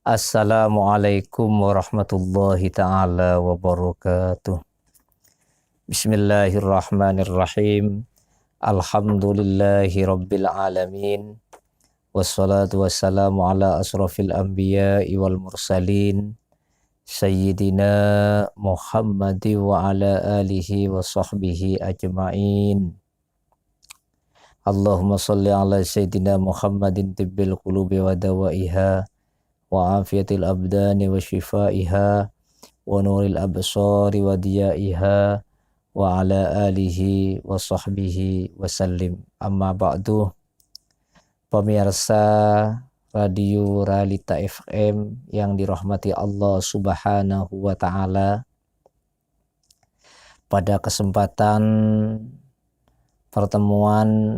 Assalamualaikum warahmatullahi ta'ala wabarakatuh. Bismillahirrahmanirrahim. Alhamdulillahi rabbil alamin. Wassalatu wassalamu ala asrafil anbiya'i wal mursalin. Sayyidina Muhammadi wa ala alihi wa sahbihi ajma'in. Allahumma salli ala Sayyidina Muhammadin tibbil qulubi wa dawaiha wa afiyatil abdani wa shifaiha wa nuril absari wa diyaiha wa ala alihi wa sahbihi wa sallim. Amma ba'du. Pemirsa Radio Realita FM yang dirahmati Allah Subhanahu wa ta'ala, pada kesempatan pertemuan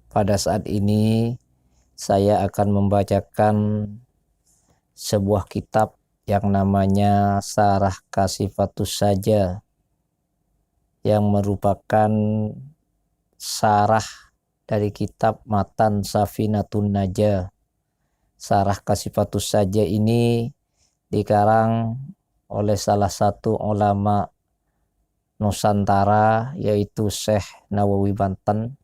pada saat ini saya akan membacakan sebuah kitab yang namanya Syarah Kasifatus Saja, yang merupakan syarah dari kitab Matan Safinatun Najah. Syarah Kasifatus Saja ini dikarang oleh salah satu ulama Nusantara, yaitu Syekh Nawawi Banten,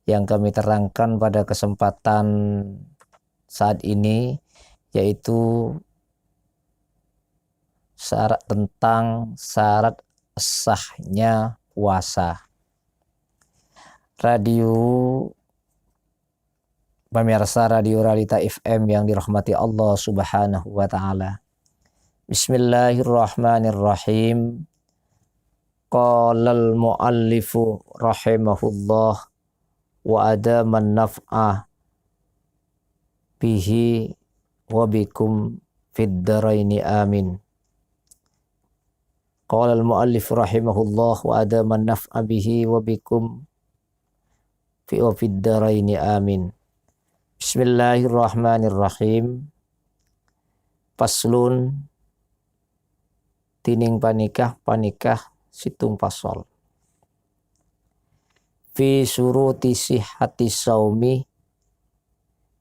yang kami terangkan pada kesempatan saat ini, yaitu tentang syarat sahnya puasa. Pemirsa Radio Realita FM yang dirahmati Allah Subhanahu wa ta'ala. Bismillahirrahmanirrahim. Qalal muallifu rahimahullah wa adaman naf'ah bihi wa bikum fid daraini amin. Qala al-muallif rahimahullah wa adaman naf'a bihi wa bikum fid daraini amin. Bismillahirrahmanirrahim. Paslun tining panikah situng pasol. Fi suruti sihhati saumi,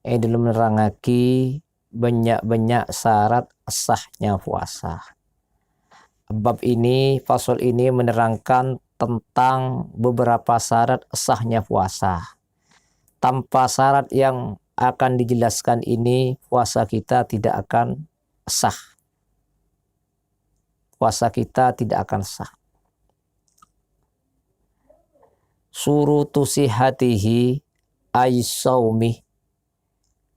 dalam nerangaki banyak syarat sahnya puasa. Bab ini, fasal ini menerangkan tentang beberapa syarat sahnya puasa. Tanpa syarat yang akan dijelaskan ini, puasa kita tidak akan sah. Puasa kita tidak akan sah. Surutu sihatihi ay saumi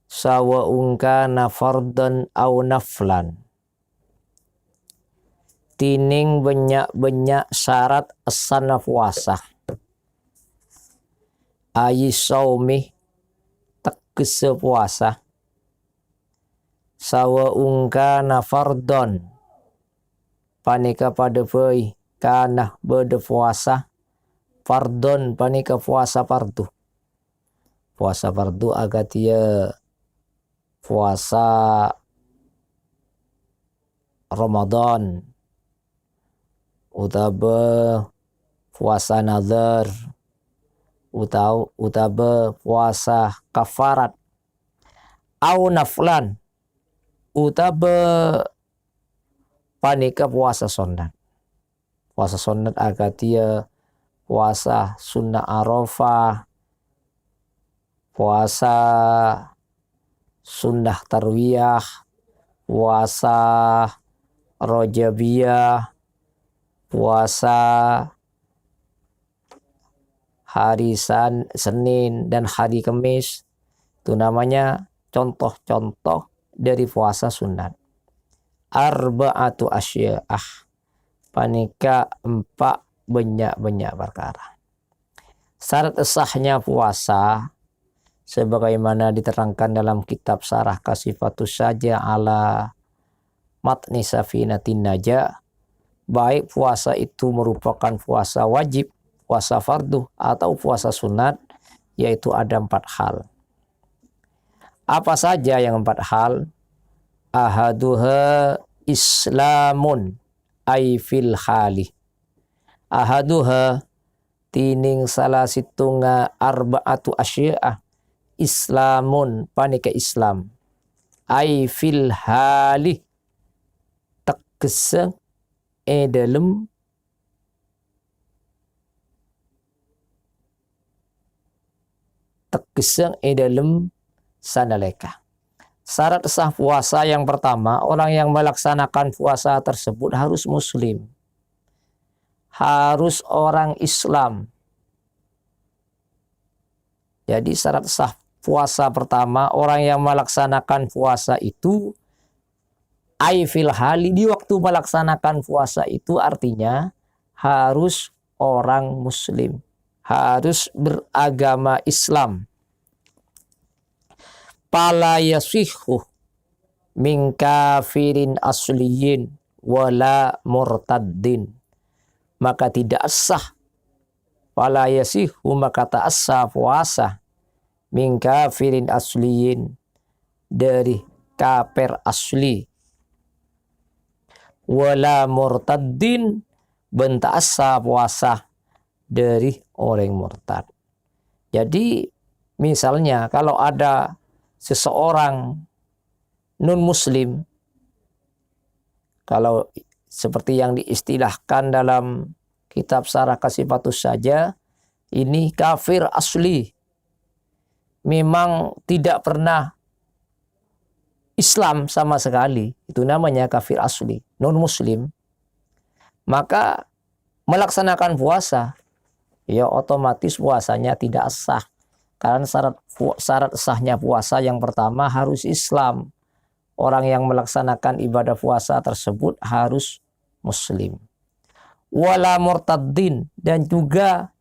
sawa'un kana fardan aw naflan. Tining banyak syarat asana puasa. Ay saumi tegese puasa. Sawa'un kana fardan panika pada pei kana berde puasa. Fardon panika puasa fardu. Puasa fardu agak dia puasa Ramadan, utaba puasa nazar, utaba puasa kafarat, au naflan, utaba panika puasa sunat. Puasa sunat agak dia puasa sunnah Arafah, puasa sunnah tarwiyah, puasa Rajabiyah, puasa hari Senin dan hari Kamis. Itu namanya contoh-contoh dari puasa sunat. Arba'atu asya'ah, panika 4 banyak perkara. Syarat sahnya puasa sebagaimana diterangkan dalam kitab Syarah Kasifatus Saja ala Matni Safinatin Najah, baik puasa itu merupakan puasa wajib, puasa fardu, atau puasa sunat, yaitu ada 4 hal. Apa saja yang 4 hal? Ahaduha islamun ay fil hali. Ahaduha tining salah situnga arba'atu asya'ah islamun panika Islam. Ai fil hali tegese dalem sanaleka. Syarat sah puasa yang pertama, orang yang melaksanakan puasa tersebut harus muslim. Harus orang Islam. Jadi syarat sah puasa pertama, orang yang melaksanakan puasa itu ai fil hali, di waktu melaksanakan puasa itu artinya harus orang muslim. Harus beragama Islam. Pala yasihu min kafirin asliyin wala murtaddin. Maka tidak sah. Pala yasihu, maka tak sah puasa min kafirin asliyin, dari kafir asli, wala murtaddin, bentak sah puasa dari orang murtad. Jadi misalnya kalau ada seseorang non muslim, kalau seperti yang diistilahkan dalam kitab Syarah Kasifatus Saja, ini kafir asli, memang tidak pernah Islam sama sekali, itu namanya kafir asli, non muslim. Maka melaksanakan puasa, ya otomatis puasanya tidak sah. Karena syarat sahnya puasa yang pertama harus Islam. Orang yang melaksanakan ibadah puasa tersebut harus muslim. Wala murtaddin, dan juga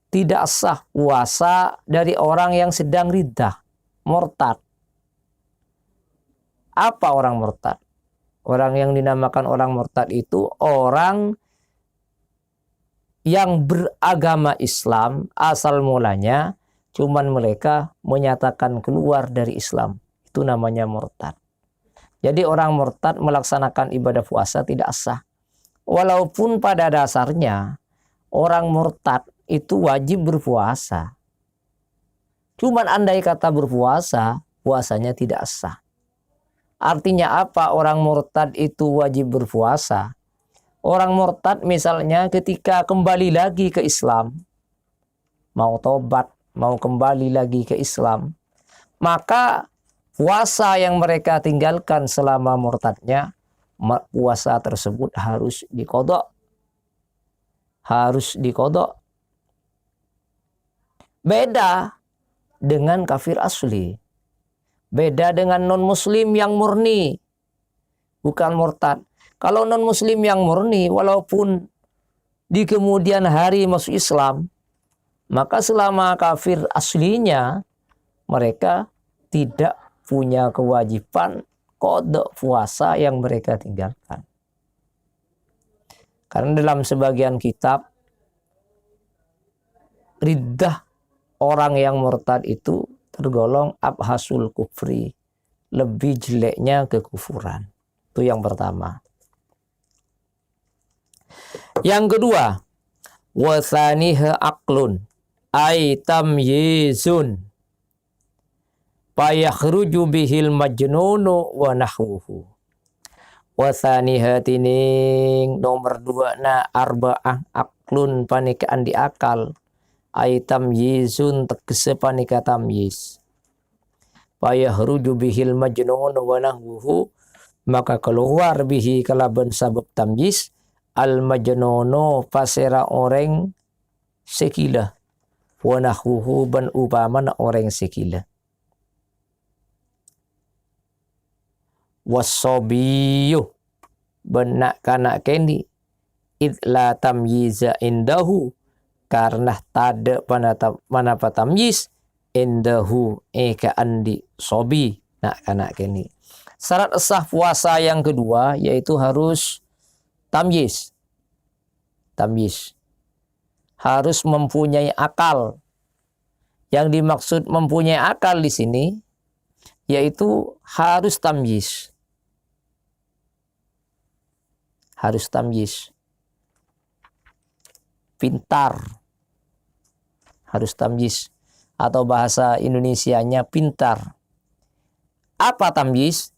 tidak sah puasa dari orang yang sedang riddah, murtad. Apa orang murtad? Orang yang dinamakan orang murtad itu orang yang beragama Islam asal mulanya, cuman mereka menyatakan keluar dari Islam. Itu namanya murtad. Jadi orang murtad melaksanakan ibadah puasa tidak sah. Walaupun pada dasarnya orang murtad itu wajib berpuasa. Cuman andai kata berpuasa, puasanya tidak sah. Artinya apa orang murtad itu wajib berpuasa? Orang murtad misalnya ketika kembali lagi ke Islam, mau tobat, mau kembali lagi ke Islam, maka puasa yang mereka tinggalkan selama murtadnya, puasa tersebut harus diqadha. Harus diqadha. Beda dengan kafir asli. Beda dengan non-muslim yang murni, bukan murtad. Kalau non-muslim yang murni, walaupun di kemudian hari masuk Islam, maka selama kafir aslinya, mereka tidak punya kewajiban qadha puasa yang mereka tinggalkan. Karena dalam sebagian kitab, riddah orang yang murtad itu tergolong abhasul kufri, lebih jeleknya kekufuran. Itu yang pertama. Yang kedua, wasaniha aqlun ay tamyizun fayakhruju bihil majnunu wa nahwuhu. Wasaniha tining nomor dua na arba'ah aqlun panikaan di akal, ay tamyizun tegese panika tamyiz. Fayakhruju bihil majnunu wa nahwuhu, maka keluar bihi kalaban sabab tamyiz al majnunu pasera orang sekila, wa nahwuhu ban upamana orang sekila. Wasobiyu benak kanak kendi idla tamyiza indahu, karena tada manapa tamyiz indahu eka andi sobi nak kanak kendi. Syarat sah puasa yang kedua yaitu harus tamyiz. Tamyiz harus mempunyai akal. Yang dimaksud mempunyai akal di sini yaitu harus tamyiz. Harus tamyiz. Pintar. Harus tamyiz. Atau bahasa Indonesianya pintar. Apa tamyiz?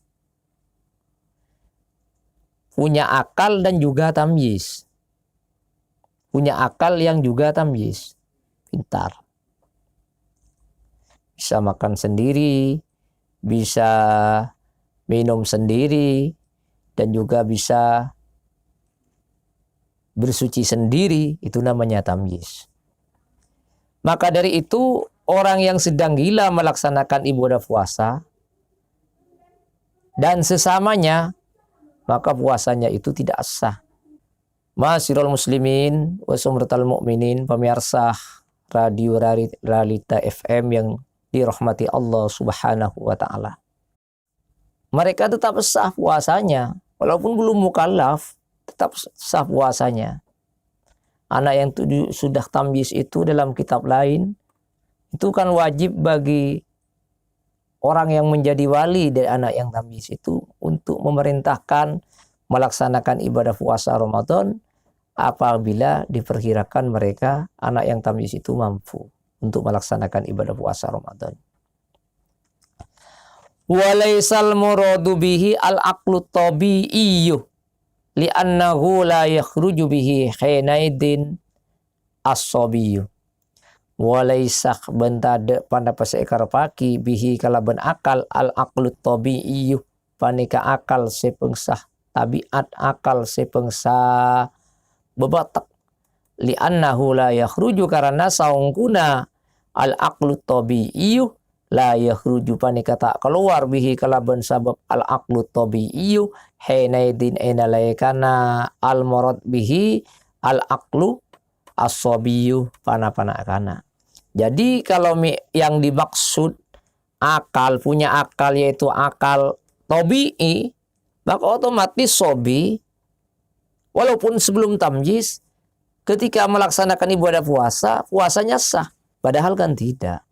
punya akal dan juga tamyiz. Punya akal yang juga tamyiz. Pintar. Bisa makan sendiri, bisa minum sendiri, dan juga bisa bersuci sendiri. Itu namanya tamyiz. Maka dari itu, orang yang sedang gila melaksanakan ibadah puasa dan sesamanya, maka puasanya itu tidak sah. Ma'asyiral muslimin wa sumratal mu'minin, pemirsa radio Realita FM yang dirahmati Allah Subhanahu wa taala. Mereka tetap sah puasanya walaupun belum mukallaf, tetap sah puasanya. Anak yang sudah tamyiz itu dalam kitab lain itu kan wajib bagi orang yang menjadi wali dari anak yang tamyiz itu untuk memerintahkan melaksanakan ibadah puasa Ramadan apabila diperkirakan mereka anak yang tamyiz itu mampu untuk melaksanakan ibadah puasa Ramadan. Walaisal muradu bihi al-aqlu tabi'iyyu li'annahu la yakhruju bihi khinaidin as-sabiyyu. Walaisak bentade pada pasekar paki bihi kalaban akal al-aqlu tabi'iyyu panika akal sepengsah tabiat akal sepengsah bebatak li'annahu la yakhruju karena saungkuna al-aqlu tabi'iyyu la yakhruju panika tak keluar bihi kalaban sabab al-aqlu tabi'iyyu hinaidin enalaikana al-murad bihi al-aqlu as-sabiyyu pana-pana kana. Jadi kalau yang dimaksud akal, punya akal yaitu akal tabi'i, maka otomatis sobi walaupun sebelum tamyiz ketika melaksanakan ibadah puasa, puasanya sah. Padahal kan tidak.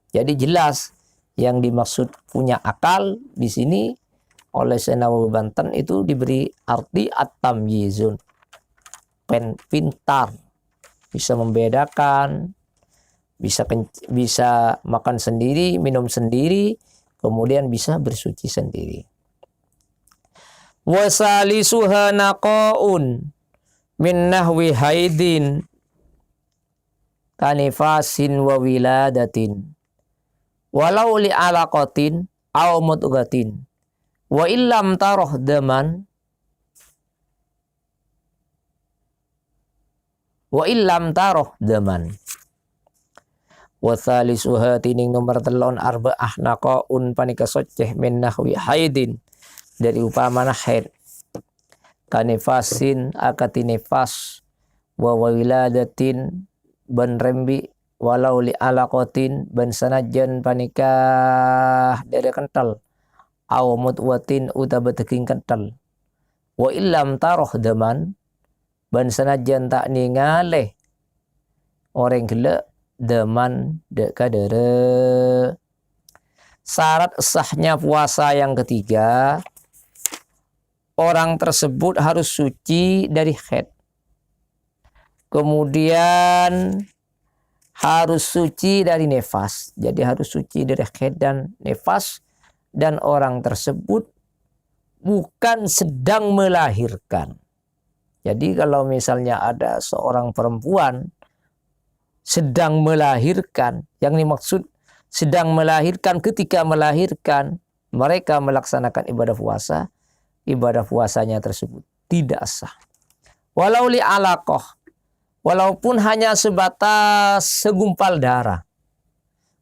Jadi jelas yang dimaksud punya akal di sini oleh Senawawi Banten itu diberi arti at-tamyizun. Pintar, bisa membedakan, bisa makan sendiri, minum sendiri, kemudian bisa bersuci sendiri. Wasalisuha naqaun min nahwi haidin kanifasin wa wiladatin walau li alaqatin aw mudghatin wa illam tarah daman wasalisuha tining nomor telon arba'ah naqaun panika soceh min nahwi haidin dari upamana haid kanifasin akati nifas wa wiladatin ban rembi walau li alaqatin ban sanajan panikah dari kental aw mutwatin utabat teking kental wa illam taroh daman ban sanajan tak ningaleh orang gila daman dek kadere. Syarat sahnya puasa yang ketiga, orang tersebut harus suci dari haid. Kemudian harus suci dari nifas. Jadi harus suci dari haid dan nifas. Dan orang tersebut bukan sedang melahirkan. Jadi kalau misalnya ada seorang perempuan sedang melahirkan, yang dimaksud sedang melahirkan, ketika melahirkan mereka melaksanakan ibadah puasa, ibadah puasanya tersebut tidak sah. Walau li alaqah, walaupun hanya sebatas segumpal darah.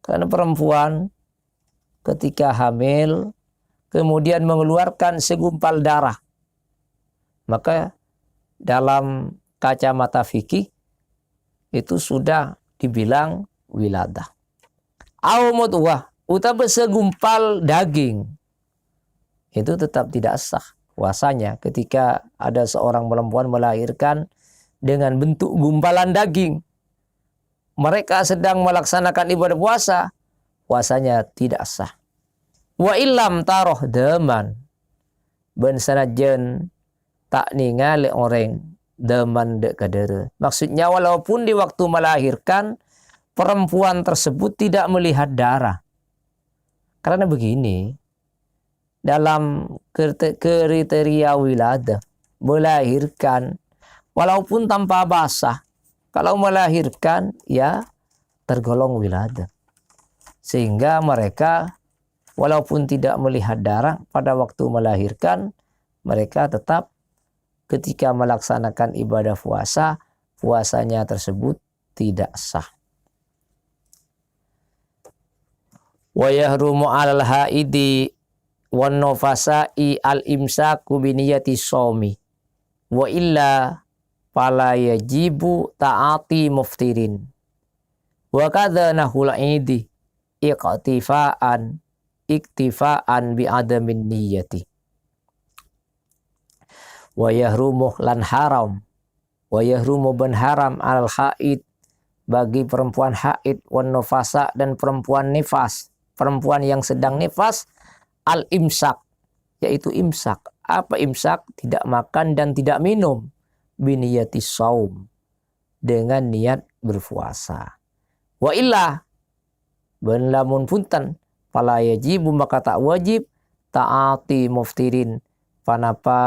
Karena perempuan ketika hamil kemudian mengeluarkan segumpal darah, maka dalam kacamata fikih itu sudah dibilang wiladah. Au mudghah, utawa segumpal daging, itu tetap tidak sah puasanya ketika ada seorang perempuan melahirkan dengan bentuk gumpalan daging. Mereka sedang melaksanakan ibadah puasa, puasanya tidak sah. Wa illam taroh daman, ben sanajan tak ningali orang daman dek kadere. Maksudnya walaupun di waktu melahirkan perempuan tersebut tidak melihat darah. Karena begini, dalam kriteria wiladah melahirkan walaupun tanpa basah. Kalau melahirkan ya tergolong wiladah. Sehingga mereka walaupun tidak melihat darah pada waktu melahirkan, mereka tetap ketika melaksanakan ibadah puasa, puasanya tersebut tidak sah. Wa yahrumu 'alal haidi wan nufasai al-imsaku bi niyati shaumi. Wa illa fala yajibu ta'ati muftirin. Wa kadza nahul idi iktifaan bi adamin niyati. Wa yahrumu lan haram. Wa yahrumu ban haram al haid bagi perempuan haid wan nufasa dan perempuan nifas. Perempuan yang sedang nifas al imsak yaitu imsak. Apa imsak? Tidak makan dan tidak minum. Biniyati saum dengan niat berpuasa. Wa illa ben lamun punten fala yajibu maka tak wajib taati muftirin panapa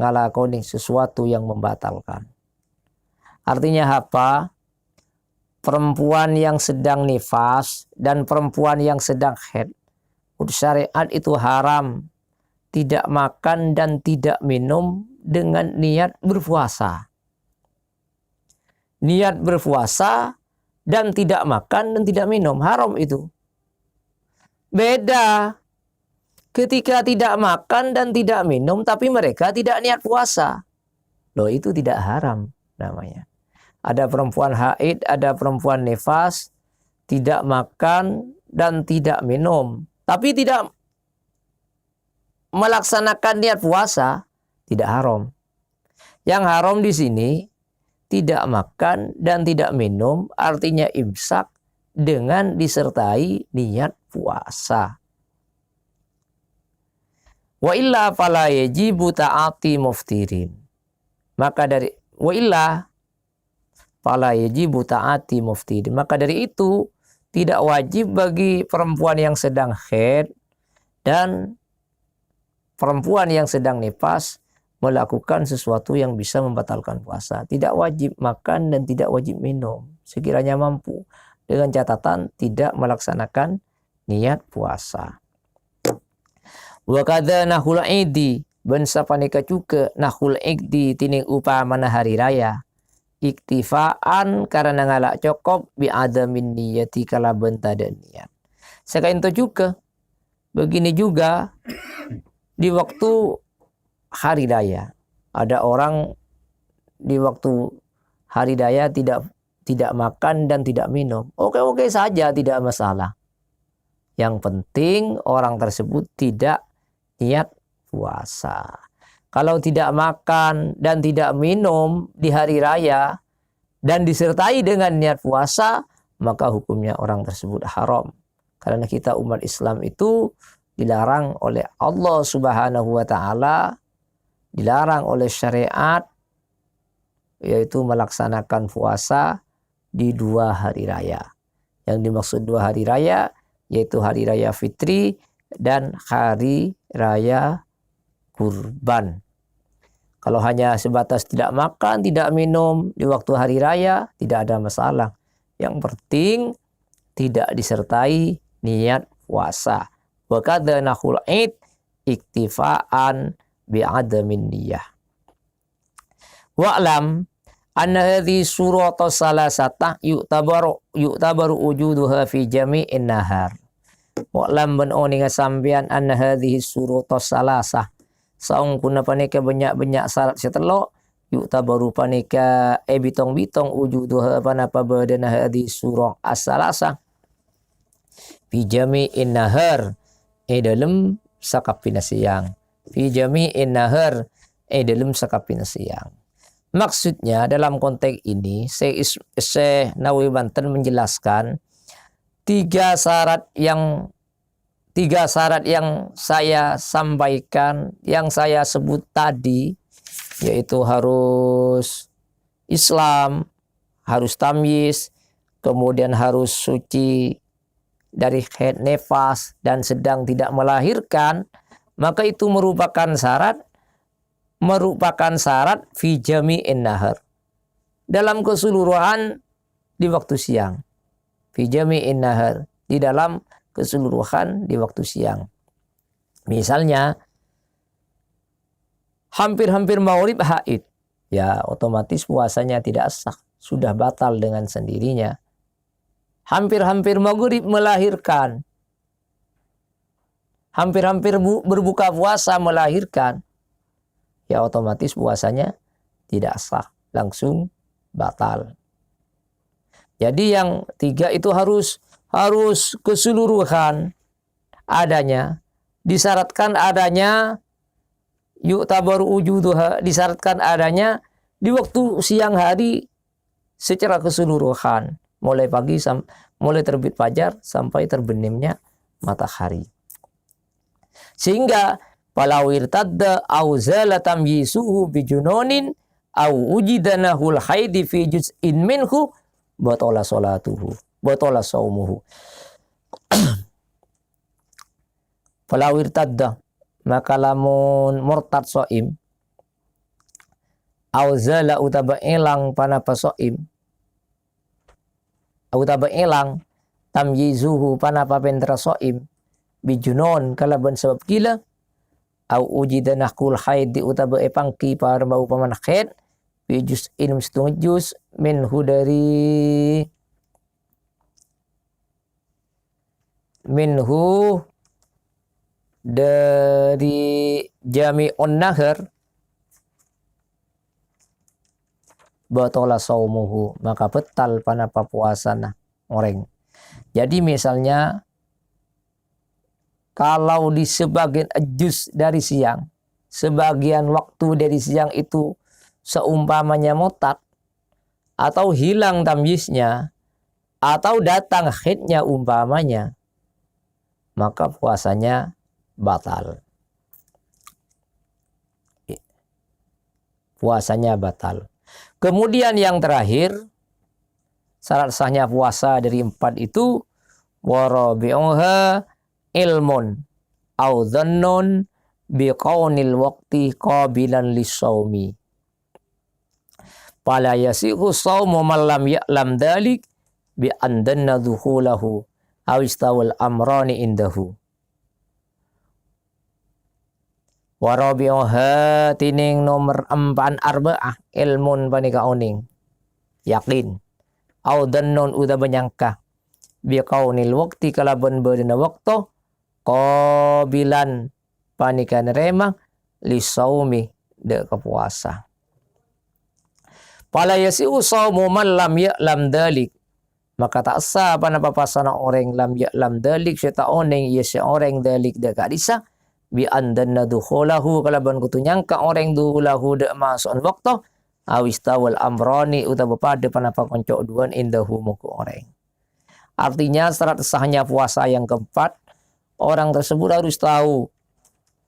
ngalakoni sesuatu yang membatalkan. Artinya apa? Perempuan yang sedang nifas dan perempuan yang sedang haid, syariat itu haram tidak makan dan tidak minum dengan niat berpuasa. Niat berpuasa dan tidak makan dan tidak minum, haram itu. Beda ketika tidak makan dan tidak minum tapi mereka tidak niat puasa. Loh, itu tidak haram namanya. Ada perempuan haid, ada perempuan nifas, tidak makan dan tidak minum, tapi tidak melaksanakan niat puasa, tidak haram. Yang haram di sini tidak makan dan tidak minum, artinya imsak dengan disertai niat puasa. Wa illa fala yajibu ta'ati muftirin. Maka dari wa illa fala yajibu ta'ati muftirin. Maka dari itu tidak wajib bagi perempuan yang sedang haid dan perempuan yang sedang nifas melakukan sesuatu yang bisa membatalkan puasa. Tidak wajib makan dan tidak wajib minum sekiranya mampu, dengan catatan tidak melaksanakan niat puasa. Wa kadza nahul idi ben sapanika juga nahul idi tining upamana hari raya iktifaan karena ngalak cukup bi adamin niyati kalaban tada niat. Sekain itu juga begini juga di waktu hari raya. Ada orang di waktu hari raya tidak makan dan tidak minum. Oke saja, tidak masalah. Yang penting orang tersebut tidak niat puasa. Kalau tidak makan dan tidak minum di hari raya dan disertai dengan niat puasa, maka hukumnya orang tersebut haram. Karena kita umat Islam itu dilarang oleh Allah Subhanahu wa taala, dilarang oleh syariat, yaitu melaksanakan puasa di 2 hari raya. Yang dimaksud 2 hari raya yaitu hari raya fitri dan hari raya kurban. Kalau hanya sebatas tidak makan, tidak minum di waktu hari raya, tidak ada masalah. Yang penting tidak disertai niat puasa. Wa kadza nahul id iktifaan bi adamin niyah. Wa'lam anna hadhihi surata salasata yu'tabaru wujuduha fi jami'in nahar. Wa'lam ben oni ngasambian anna hadhihi surata salasah saung kuna panika banyak-banyak syarat setelok yu'tabaru panika bitong-bitong wujuduha panapa badana hadhihi surah as-salasah fi jami'in nahar dalam sakapina siang. Fi jami'in nahar dalam sakapina siang. Maksudnya dalam konteks ini Syekh Nawawi Banten menjelaskan tiga syarat yang saya sampaikan, yang saya sebut tadi, yaitu harus Islam, harus tamyiz, kemudian harus suci dari haid nifas dan sedang tidak melahirkan, maka itu merupakan syarat merupakan syarat fi jami'in nahar, dalam keseluruhan di waktu siang. Fi jami'in nahar, di dalam keseluruhan di waktu siang. Misalnya hampir-hampir maghrib haid, ya otomatis puasanya tidak sah, sudah batal dengan sendirinya. Hampir-hampir maghrib melahirkan, hampir-hampir berbuka puasa melahirkan, ya otomatis puasanya tidak sah, langsung batal. Jadi yang tiga itu harus keseluruhan adanya. Disyaratkan adanya yu'tabaru wujuduha, disyaratkan adanya di waktu siang hari secara keseluruhan, mulai pagi mulai terbit fajar sampai terbenamnya matahari. Sehingga falau irtadda au zala tamyisuhu bijunonin au ujidanahul haidi fi juz'in minhu batala salatuhu batala saumuhu. Falau irtadda, maka lamun murtad soim, au zala utaba elang panapa soim, utaba elang tamyizuhu panapa pentra soim, bijunon kalaban sebab gila, au ujidanahul haidi utaba epangki para bau paman khed, bijus ilm setengah juz minhu dari jami'un nahar, batala saumuhu, maka batal panapa puasana orang. Jadi misalnya kalau di sebagian juz dari siang, sebagian waktu dari siang itu seumpamanya mutat, atau hilang tamyiznya, atau datang haidnya umpamanya, maka puasanya batal. Puasanya batal. Kemudian yang terakhir, syarat sahnya puasa dari 4 itu, warabi'uha ilmun au dhannun biqaunil waqti qabilan lisawmi. Fala yasihu sawmu man lam ya'lam dhalik bi andanna dhuhulahu aw istawal amrani indahu. Warabi'uha tining nomor 4 arba'ah ilmun panika oning yakin au dhannun udah menyangka biqaunil waqti kalaban beuna waktu qabilan panika nerema lisawmi de kepuasa. Fala yasi'u shaumu man lam ya'lam dalik, maka tak sah panapa pasana orang lam ya'lam dalik syeta oneng ya orang dalik de kadisa bi andanna dukhulahu kalaban kutu nyangka orang duhulahu de masuk waktu awistawal amrani utawa pada panapa konco duan indahu muku orang. Artinya syarat sahnya puasa yang keempat, orang tersebut harus tahu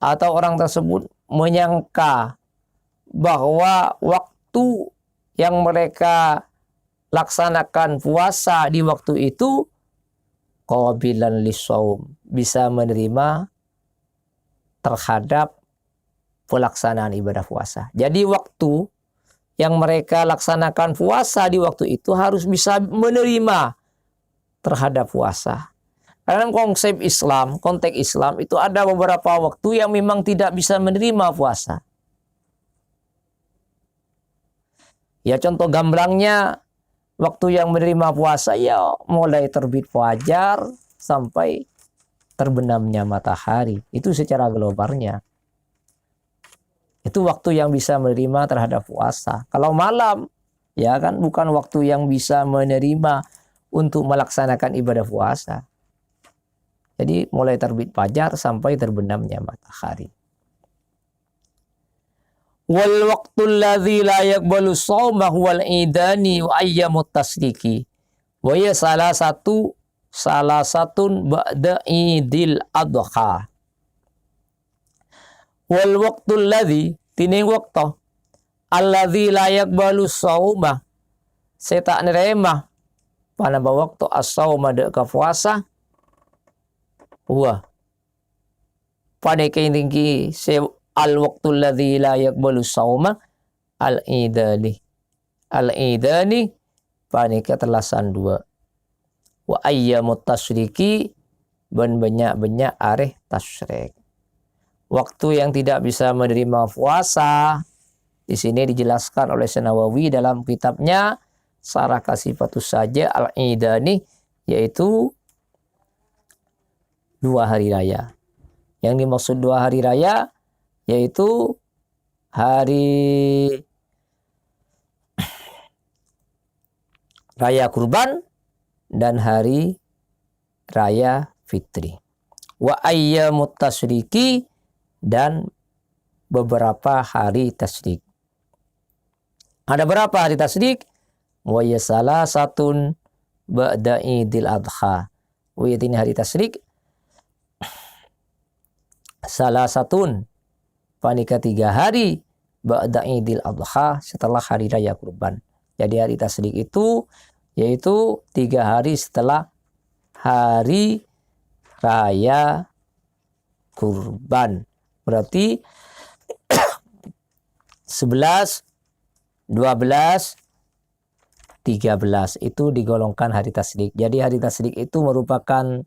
atau orang tersebut menyangka bahwa waktu yang mereka laksanakan puasa di waktu itu qabilan lisawm, bisa menerima terhadap pelaksanaan ibadah puasa. Jadi waktu yang mereka laksanakan puasa di waktu itu harus bisa menerima terhadap puasa. Karena konsep Islam, konteks Islam itu ada beberapa waktu yang memang tidak bisa menerima puasa. Ya contoh gamblangnya, waktu yang menerima puasa ya mulai terbit fajar sampai terbenamnya matahari. Itu secara globalnya. Itu waktu yang bisa menerima terhadap puasa. Kalau malam, ya kan bukan waktu yang bisa menerima untuk melaksanakan ibadah puasa. Jadi mulai terbit fajar sampai terbenamnya matahari. Wal waqtul ladzi la yaqbalu shauma huwal idani wa ayyamut tasdiki. Wa ya salah satun ba'da idil adha. Wal waqtul ladzi tining waktu alladzi la yaqbalu shauma seta nerema panapa waktu as-shauma de ka puasa huwa pada tinggi al-waqtul ladzi la yaqbalu shauma al-idani. Al-idani panika telasan dua. Wa ayyamut tasyriki ban banyak-banyak areh tasyrik. Waktu yang tidak bisa menerima puasa di sini dijelaskan oleh Nawawi dalam kitabnya Syarah Kasifatus Saja al-idani, yaitu 2 hari raya. Yang dimaksud 2 hari raya yaitu hari raya kurban dan hari raya fitri. Wa ayyamut tasyriki dan beberapa hari tasyrik. Ada berapa hari tasyrik? Wa yasalasatun ba'da Idul Adha. Wa ini hari tasyrik salasatun panika 3 hari ba'da Idul Adha setelah hari raya kurban. Jadi hari tasyrik itu yaitu 3 hari setelah hari raya kurban. Berarti 11, 12, 13 itu digolongkan hari tasyrik. Jadi hari tasyrik itu merupakan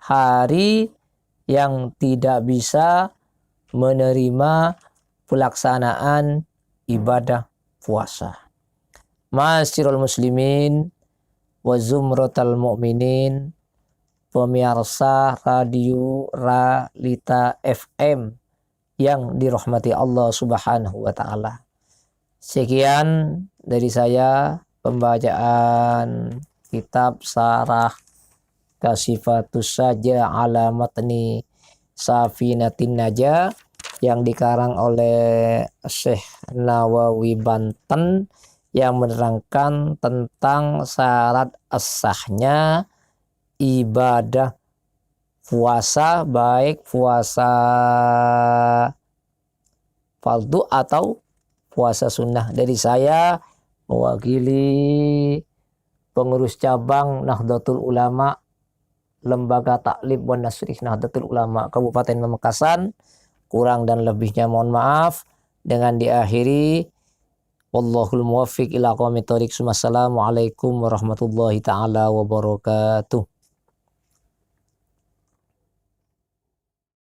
hari yang tidak bisa menerima pelaksanaan ibadah puasa. Ma'asyiral muslimin wa zumratal mu'minin, pemirsa radio Realita FM yang dirahmati Allah Subhanahu wa taala. Sekian dari saya pembacaan kitab Syarah Kasifatus Saja ala Matni Safinatin Najah yang dikarang oleh Syekh Nawawi Banten, yang menerangkan tentang syarat as-sahnya ibadah puasa, baik puasa fardu atau puasa sunnah. Dari saya mewakili pengurus cabang Nahdlatul Ulama, Lembaga Taklim wan Nasrih Nahdlatul Ulama Kabupaten Pamekasan, kurang dan lebihnya mohon maaf. Dengan diakhiri wallahul muwaffiq ila aqwamit thoriq. Wassalamualaikum warahmatullahi taala wabarakatuh.